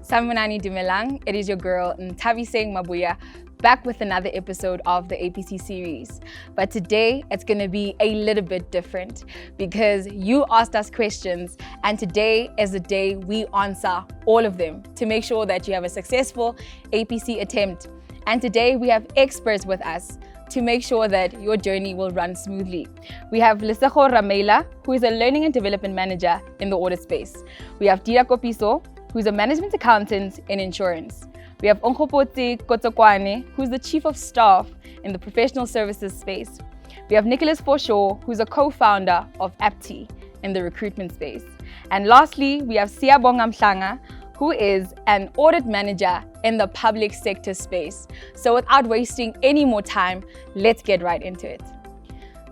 Sanibonani Dumelang, it is your girl Nthabiseng Mabuya, back with another episode of the APC series. But today it's going to be a little bit different because you asked us questions, and today is the day we answer all of them to make sure that you have a successful APC attempt. And today we have experts with us to make sure that your journey will run smoothly. We have Lesego Ramela, who is a learning and development manager in the audit space. We have Dira Kopiso, who's a management accountant in insurance. We have Onkgopotse Kotokwane, who's the chief of staff in the professional services space. We have Nicholas Forshaw, who's a co-founder of APT in the recruitment space. And lastly, we have Siyabonga Mhlanga, who is an audit manager in the public sector space. So without wasting any more time, let's get right into it.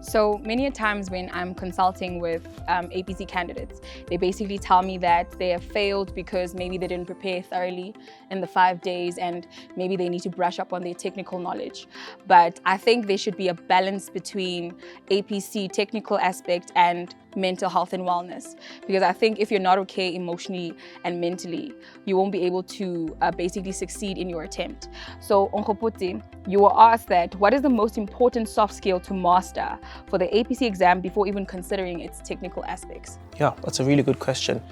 So many times when I'm consulting with APC candidates, they basically tell me that they have failed because maybe they didn't prepare thoroughly in the 5 days and maybe they need to brush up on their technical knowledge. But I think there should be a balance between APC technical aspect and mental health and wellness, because I think if you're not okay emotionally and mentally, you won't be able to basically succeed in your attempt. So Onkgopotse, you were asked that what is the most important soft skill to master for the APC exam before even considering its technical aspects? Yeah, that's a really good question.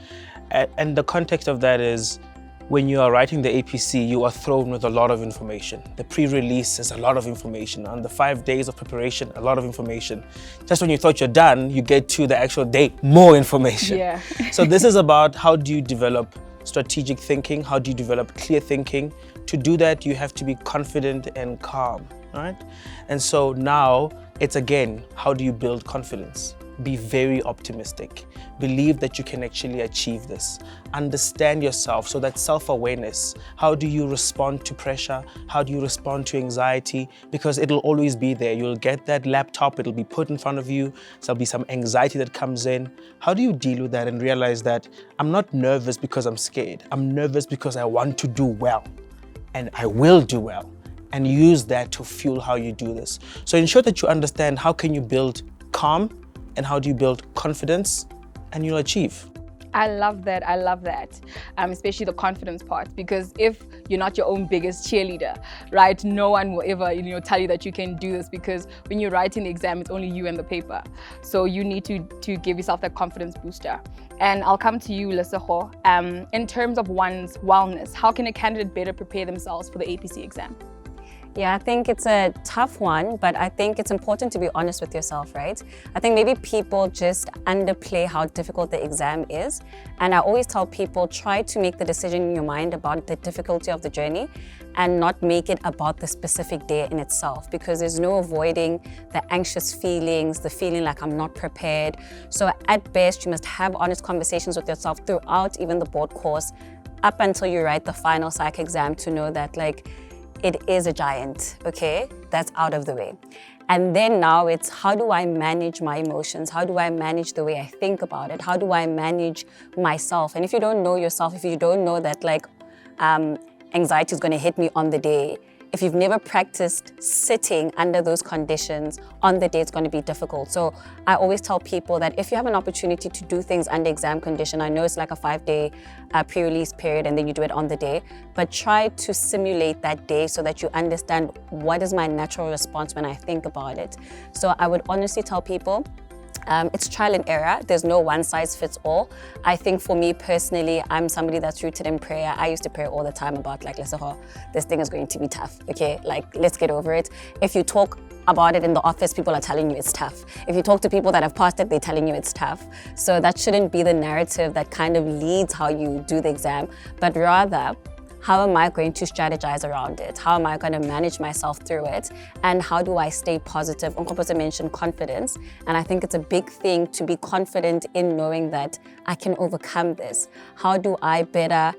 And the context of that is, when you are writing the APC, you are thrown with a lot of information. The pre-release is a lot of information. On the 5 days of preparation, a lot of information. Just when you thought you're done, you get to the actual day, more information. Yeah. So this is about how do you develop strategic thinking? How do you develop clear thinking? To do that, you have to be confident and calm, right? And so now it's again, how do you build confidence? Be very optimistic. Believe that you can actually achieve this. Understand yourself, so that self-awareness. How do you respond to pressure? How do you respond to anxiety? Because it'll always be there. You'll get that laptop, it'll be put in front of you. There'll be some anxiety that comes in. How do you deal with that and realize that I'm not nervous because I'm scared. I'm nervous because I want to do well, and I will do well. And use that to fuel how you do this. So ensure that you understand how can you build calm, and how do you build confidence, and you'll achieve. I love that, especially the confidence part, because if you're not your own biggest cheerleader, right, no one will ever tell you that you can do this, because when you're writing the exam, it's only you and the paper. So you need to give yourself that confidence booster. And I'll come to you, Lesego. In terms of one's wellness, how can a candidate better prepare themselves for the APC exam? Yeah, I think it's a tough one, but I think it's important to be honest with yourself, right? I think maybe people just underplay how difficult the exam is. And I always tell people, try to make the decision in your mind about the difficulty of the journey and not make it about the specific day in itself, because there's no avoiding the anxious feelings, the feeling like I'm not prepared. So at best, you must have honest conversations with yourself throughout even the board course, up until you write the final psych exam, to know that it is a giant, okay? That's out of the way. And then now it's, how do I manage my emotions? How do I manage the way I think about it? How do I manage myself? And if you don't know yourself, if you don't know that anxiety is gonna hit me on the day, if you've never practiced sitting under those conditions on the day, it's going to be difficult. So I always tell people that if you have an opportunity to do things under exam condition, I know it's like a 5-day pre-release period and then you do it on the day, but try to simulate that day so that you understand what is my natural response when I think about it. So I would honestly tell people, it's trial and error. There's no one size fits all. I think for me personally, I'm somebody that's rooted in prayer. I used to pray all the time about Lesego, this thing is going to be tough, okay? Let's get over it. If you talk about it in the office, people are telling you it's tough. If you talk to people that have passed it, they're telling you it's tough. So that shouldn't be the narrative that kind of leads how you do the exam, but rather, how am I going to strategize around it? How am I going to manage myself through it? And how do I stay positive? Onkgopotse mentioned confidence. And I think it's a big thing to be confident in knowing that I can overcome this. How do I better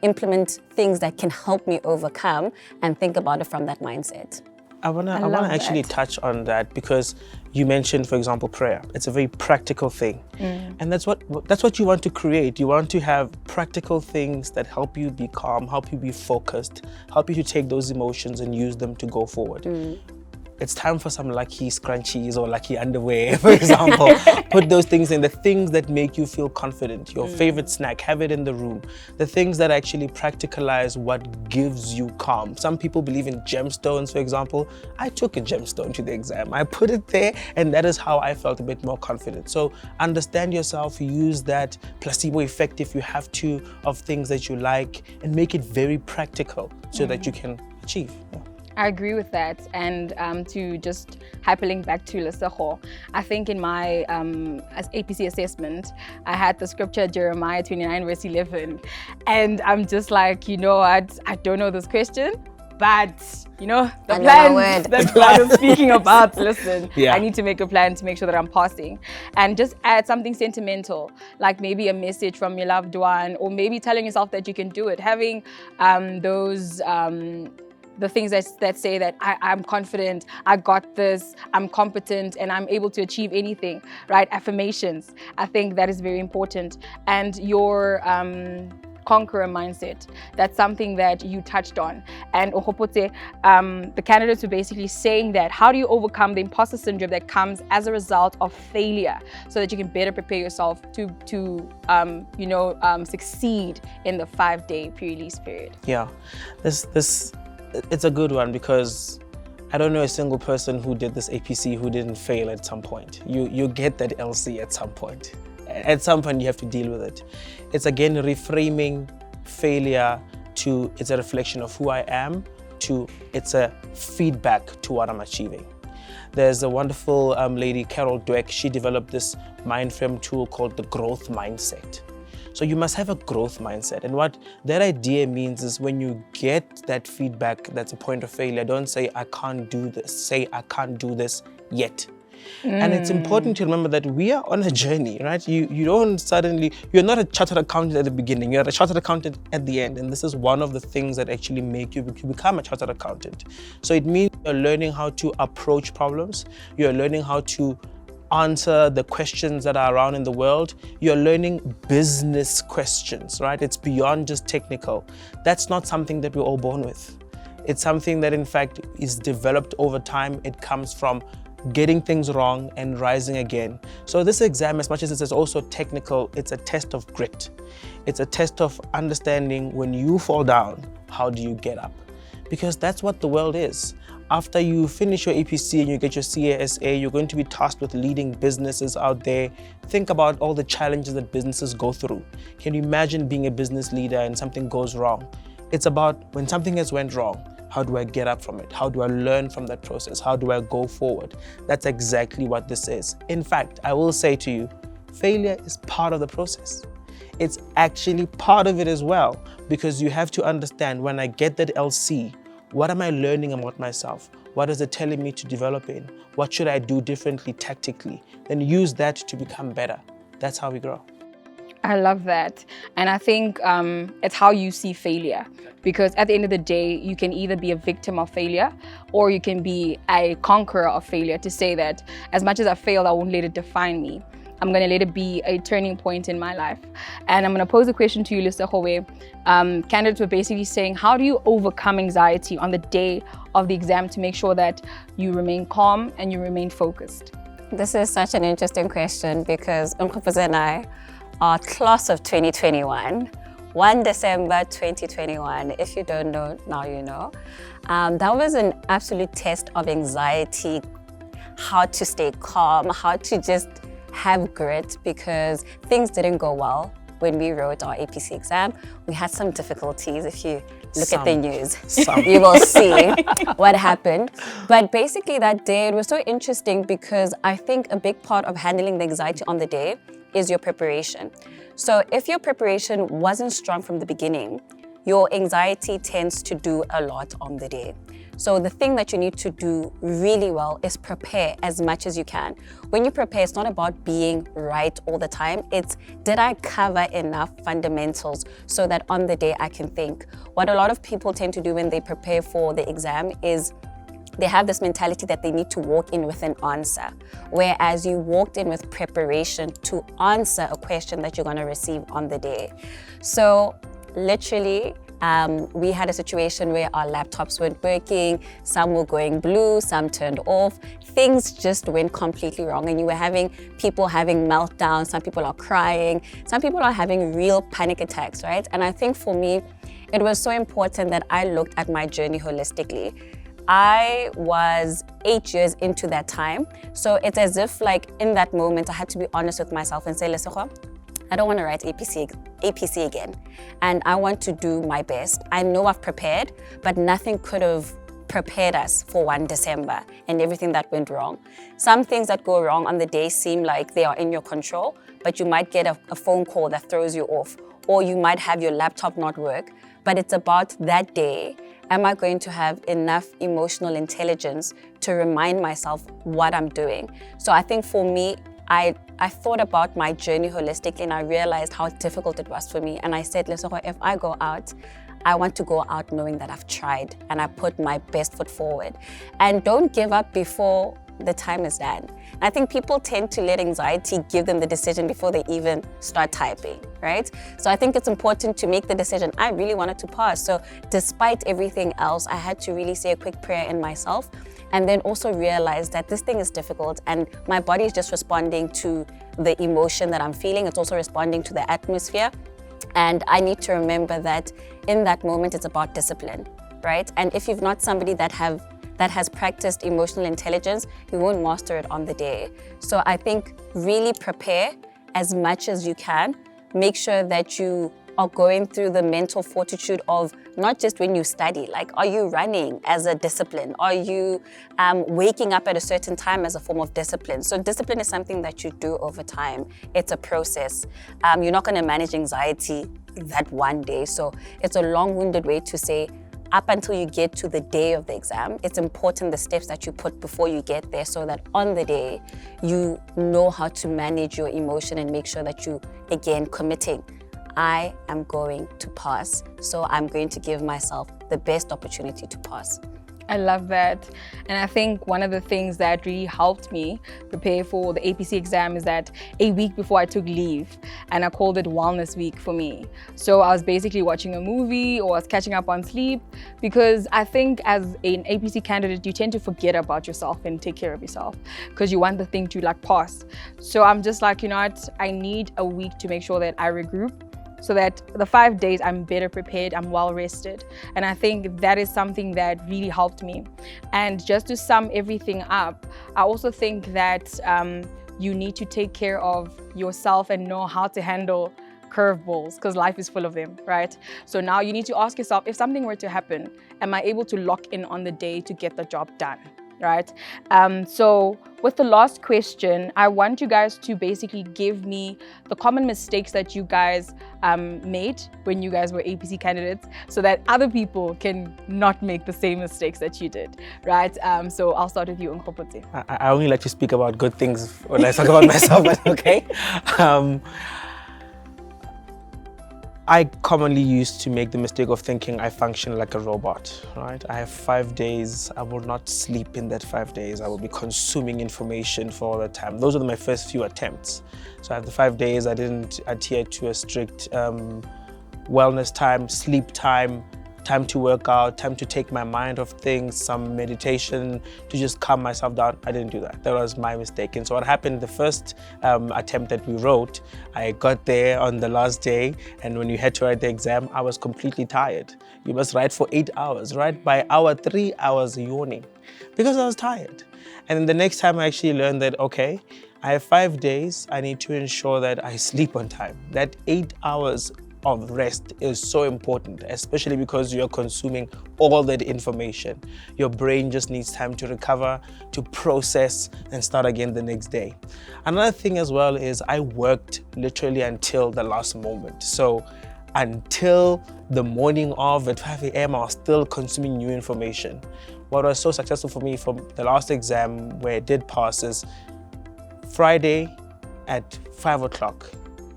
implement things that can help me overcome, and think about it from that mindset? I wanna actually touch on that, because you mentioned, for example, prayer. It's a very practical thing. And that's what you want to create. You want to have practical things that help you be calm, help you be focused, help you to take those emotions and use them to go forward. it's time for some lucky scrunchies or lucky underwear, for example. Put those things in, the things that make you feel confident. Your favorite snack, have it in the room. The things that actually practicalize what gives you calm. Some people believe in gemstones, for example. I took a gemstone to the exam. I put it there, and that is how I felt a bit more confident. So understand yourself, use that placebo effect if you have to, of things that you like, and make it very practical so that you can achieve. Yeah. I agree with that. And to just hyperlink back to Lesego, I think in my as APC assessment, I had the scripture Jeremiah 29 verse 11. And I'm just like, you know what, I don't know this question, but you know, the plan that God is speaking about, listen, I need to make a plan to make sure that I'm passing. And just add something sentimental, like maybe a message from your loved one, or maybe telling yourself that you can do it. Having the things that say that I'm confident, I got this, I'm competent, and I'm able to achieve anything, right? Affirmations. I think that is very important. And your conqueror mindset, that's something that you touched on. And Ohopote, the candidates were basically saying that, how do you overcome the imposter syndrome that comes as a result of failure so that you can better prepare yourself to succeed in the 5-day pre-release period? Yeah, it's a good one, because I don't know a single person who did this APC who didn't fail at some point. You get that LC at some point. At some point you have to deal with it. It's again reframing failure to it's a reflection of who I am, to it's a feedback to what I'm achieving. There's a wonderful lady, Carol Dweck. She developed this mind frame tool called the growth mindset. So you must have a growth mindset. And what that idea means is, when you get that feedback that's a point of failure, don't say, I can't do this. Say, I can't do this yet. And it's important to remember that we are on a journey, right? You don't suddenly, you're not a chartered accountant at the beginning, you're a chartered accountant at the end. And this is one of the things that actually make you become a chartered accountant. So it means you're learning how to approach problems. You're learning how to answer the questions that are around in the world. You're learning business questions, right? It's beyond just technical. That's not something that we're all born with. It's something that in fact is developed over time. It comes from getting things wrong and rising again. So this exam, as much as it's also technical, it's a test of grit. It's a test of understanding, when you fall down, how do you get up? Because that's what the world is. After you finish your APC and you get your CASA, you're going to be tasked with leading businesses out there. Think about all the challenges that businesses go through. Can you imagine being a business leader and something goes wrong? It's about, when something has went wrong, how do I get up from it? How do I learn from that process? How do I go forward? That's exactly what this is. In fact, I will say to you, failure is part of the process. It's actually part of it as well, because you have to understand, when I get that LC, what am I learning about myself? What is it telling me to develop in? What should I do differently tactically? Then use that to become better. That's how we grow. I love that. And I think it's how you see failure. Because at the end of the day, you can either be a victim of failure, or you can be a conqueror of failure, to say that as much as I failed, I won't let it define me. I'm going to let it be a turning point in my life. And I'm going to pose a question to you, Lesego, where candidates were basically saying, how do you overcome anxiety on the day of the exam to make sure that you remain calm and you remain focused? This is such an interesting question, because Nthabiseng and I are class of 2021, 1 December 2021. If you don't know, now you know. That was an absolute test of anxiety, how to stay calm, how to just have grit, because things didn't go well when we wrote our APC exam. We had some difficulties. If you look at the news, you will see what happened. But basically that day, it was so interesting, because I think a big part of handling the anxiety on the day is your preparation. So if your preparation wasn't strong from the beginning, your anxiety tends to do a lot on the day. So the thing that you need to do really well is prepare as much as you can. When you prepare, it's not about being right all the time. It's, did I cover enough fundamentals so that on the day I can think? What a lot of people tend to do when they prepare for the exam is they have this mentality that they need to walk in with an answer, whereas you walked in with preparation to answer a question that you're going to receive on the day. So literally, we had a situation where our laptops weren't working, some were going blue, some turned off. Things just went completely wrong, and you were having people having meltdowns, some people are crying, some people are having real panic attacks, right? And I think for me, it was so important that I looked at my journey holistically. I was 8 years into that time. So it's as if like in that moment, I had to be honest with myself and say, Lesego, I don't want to write APC again. And I want to do my best. I know I've prepared, but nothing could have prepared us for 1 December and everything that went wrong. Some things that go wrong on the day seem like they are in your control, but you might get a phone call that throws you off, or you might have your laptop not work. But it's about that day. Am I going to have enough emotional intelligence to remind myself what I'm doing? So I think for me, I thought about my journey holistically, and I realized how difficult it was for me. And I said, Lesego, if I go out, I want to go out knowing that I've tried and I put my best foot forward. And don't give up before the time is done. I think people tend to let anxiety give them the decision before they even start typing, right? So I think it's important to make the decision. I really wanted to pass. So despite everything else, I had to really say a quick prayer in myself, and then also realize that this thing is difficult and my body is just responding to the emotion that I'm feeling. It's also responding to the atmosphere. And I need to remember that in that moment, it's about discipline, right? And if you've not somebody that has practiced emotional intelligence, you won't master it on the day. So I think really prepare as much as you can. Make sure that you are going through the mental fortitude of not just when you study, like are you running as a discipline? Are you waking up at a certain time as a form of discipline? So discipline is something that you do over time. It's a process. You're not going to manage anxiety that one day. So it's a long-winded way to say, up until you get to the day of the exam, it's important the steps that you put before you get there, so that on the day, you know how to manage your emotion and make sure that you, again, committing. I am going to pass, so I'm going to give myself the best opportunity to pass. I love that. And I think one of the things that really helped me prepare for the APC exam is that a week before I took leave, and I called it Wellness Week for me. So I was basically watching a movie or I was catching up on sleep, because I think as an APC candidate, you tend to forget about yourself and take care of yourself because you want the thing to like pass. So I'm just like, you know what, I need a week to make sure that I regroup, so that the 5 days I'm better prepared, I'm well rested. And I think that is something that really helped me. And just to sum everything up, I also think that you need to take care of yourself and know how to handle curveballs, because life is full of them, right? So now you need to ask yourself, if something were to happen, am I able to lock in on the day to get the job done? Right? So with the last question, I want you guys to basically give me the common mistakes that you guys made when you guys were APC candidates, so that other people can not make the same mistakes that you did, right? So I'll start with you, Nkgopote. I only like to speak about good things when I talk about myself, but okay. I commonly used to make the mistake of thinking I function like a robot, right? I have 5 days. I will not sleep in that 5 days. I will be consuming information for all the time. Those were my first few attempts. So I have the 5 days. I didn't adhere to a strict wellness time, sleep time, time to work out, time to take my mind off things, some meditation to just calm myself down. I didn't do that. That was my mistake. And so what happened, the first attempt that we wrote, I got there on the last day, and when you had to write the exam, I was completely tired. You must write for 8 hours, right? By hour 3, I was yawning because I was tired. And then the next time I actually learned that, okay, I have 5 days, I need to ensure that I sleep on time. That 8 hours of rest is so important, especially because you're consuming all that information. Your brain just needs time to recover, to process, and start again the next day. Another thing as well is I worked literally until the last moment. So until the morning of at 5 a.m., I was still consuming new information. What was so successful for me from the last exam where I did pass is Friday at 5 o'clock,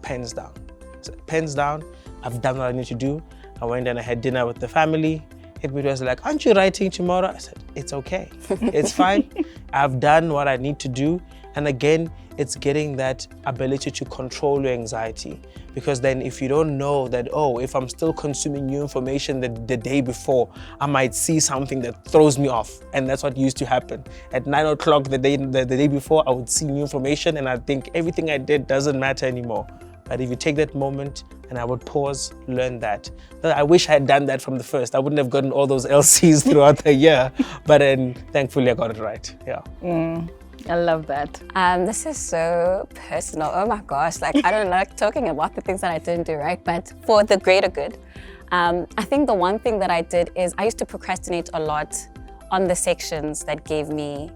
pens down. Pens down, I've done what I need to do. I went and I had dinner with the family. Everybody was like, aren't you writing tomorrow? I said, it's okay, it's fine. I've done what I need to do. And again, it's getting that ability to control your anxiety. Because then if you don't know that, oh, if I'm still consuming new information the day before, I might see something that throws me off. And that's what used to happen. At 9 o'clock the day before, I would see new information and I think everything I did doesn't matter anymore. But if you take that moment and I would pause, learn that. I wish I had done that from the first. I wouldn't have gotten all those LCs throughout the year, but then thankfully I got it right, yeah. I love that. This is so personal. Oh my gosh, like I don't like talking about the things that I didn't do right, but for the greater good. I think the one thing that I did is I used to procrastinate a lot on the sections that gave me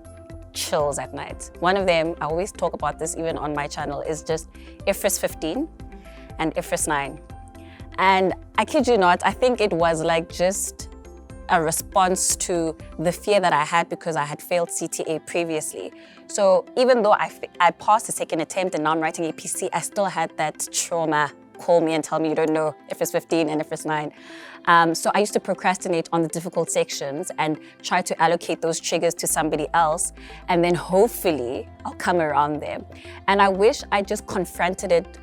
chills at night. One of them, I always talk about this even on my channel, is just IFRS 15 and IFRS 9. And I kid you not, I think it was like just a response to the fear that I had because I had failed CTA previously. So even though I passed the second attempt and now I'm writing APC, I still had that trauma call me and tell me you don't know IFRS 15 and IFRS 9. So I used to procrastinate on the difficult sections and try to allocate those triggers to somebody else, and then hopefully I'll come around them. And I wish I just confronted it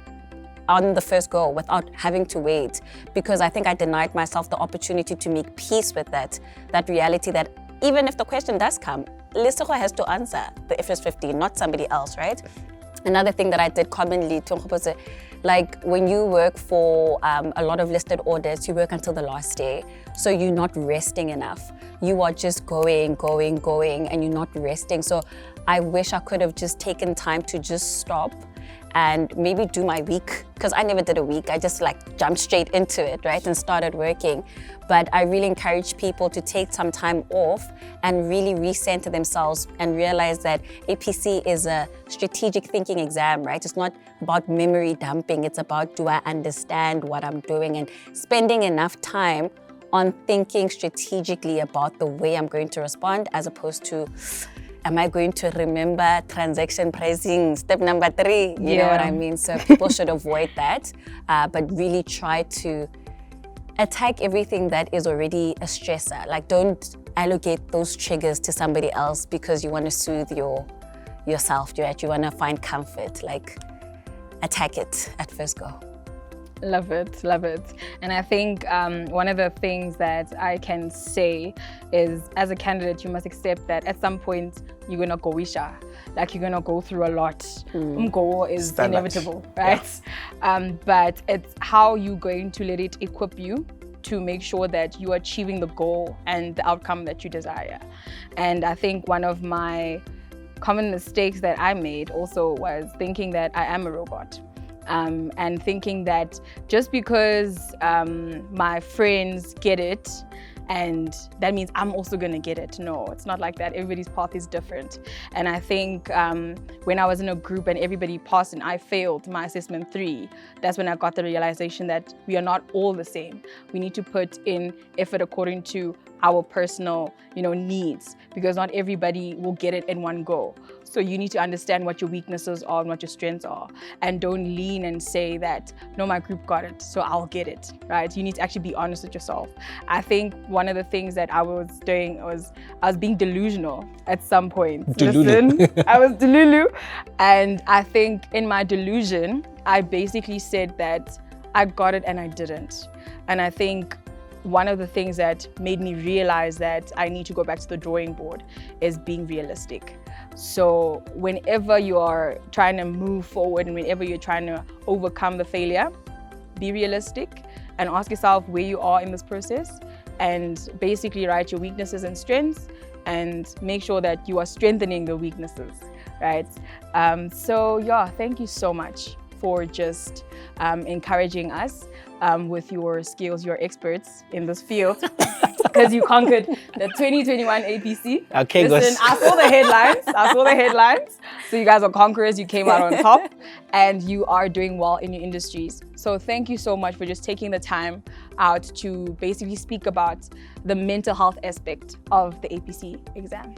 on the first go without having to wait, because I think I denied myself the opportunity to make peace with that reality that even if the question does come, Lesego has to answer the IFRS 15, not somebody else, right? Another thing that I did commonly, like when you work for a lot of listed orders, you work until the last day. So you're not resting enough. You are just going, and you're not resting. So I wish I could have just taken time to just stop and maybe do my week, because I never did a week. I just like jumped straight into it, right, and started working. But I really encourage people to take some time off and really recenter themselves and realize that APC is a strategic thinking exam, right? It's not about memory dumping. It's about, do I understand what I'm doing, and spending enough time on thinking strategically about the way I'm going to respond, as opposed to, am I going to remember transaction pricing, step number 3? You know what I mean? So people should avoid that, but really try to attack everything that is already a stressor. Like, don't allocate those triggers to somebody else because you want to soothe yourself, right? You want to find comfort. Like, attack it at first go. Love it, love it. And I think one of the things that I can say is, as a candidate, you must accept that at some point you're gonna go wisha, like you're gonna go through a lot. Go is Standard. Inevitable, right? Yeah. But it's how you're going to let it equip you to make sure that you're achieving the goal and the outcome that you desire. And I think one of my common mistakes that I made also was thinking that I am a robot. And thinking that just because my friends get it, and that means I'm also gonna get it. No, it's not like that. Everybody's path is different. And I think when I was in a group and everybody passed and I failed my assessment 3, that's when I got the realization that we are not all the same. We need to put in effort according to our personal, needs, because not everybody will get it in one go. So you need to understand what your weaknesses are and what your strengths are, and don't lean and say that, no, my group got it, so I'll get it, right? You need to actually be honest with yourself. I think one of the things that I was doing was I was being delusional at some point. Listen, I was delulu. And I think in my delusion, I basically said that I got it and I didn't. And I think one of the things that made me realize that I need to go back to the drawing board is being realistic. So whenever you are trying to move forward and whenever you're trying to overcome the failure, be realistic and ask yourself where you are in this process, and basically write your weaknesses and strengths and make sure that you are strengthening the weaknesses, right? So yeah, thank you so much for just encouraging us with your skills. You're experts in this field because you conquered the 2021 APC. Okay, listen, I saw the headlines. So you guys are conquerors, you came out on top, and you are doing well in your industries. So thank you so much for just taking the time out to basically speak about the mental health aspect of the APC exam.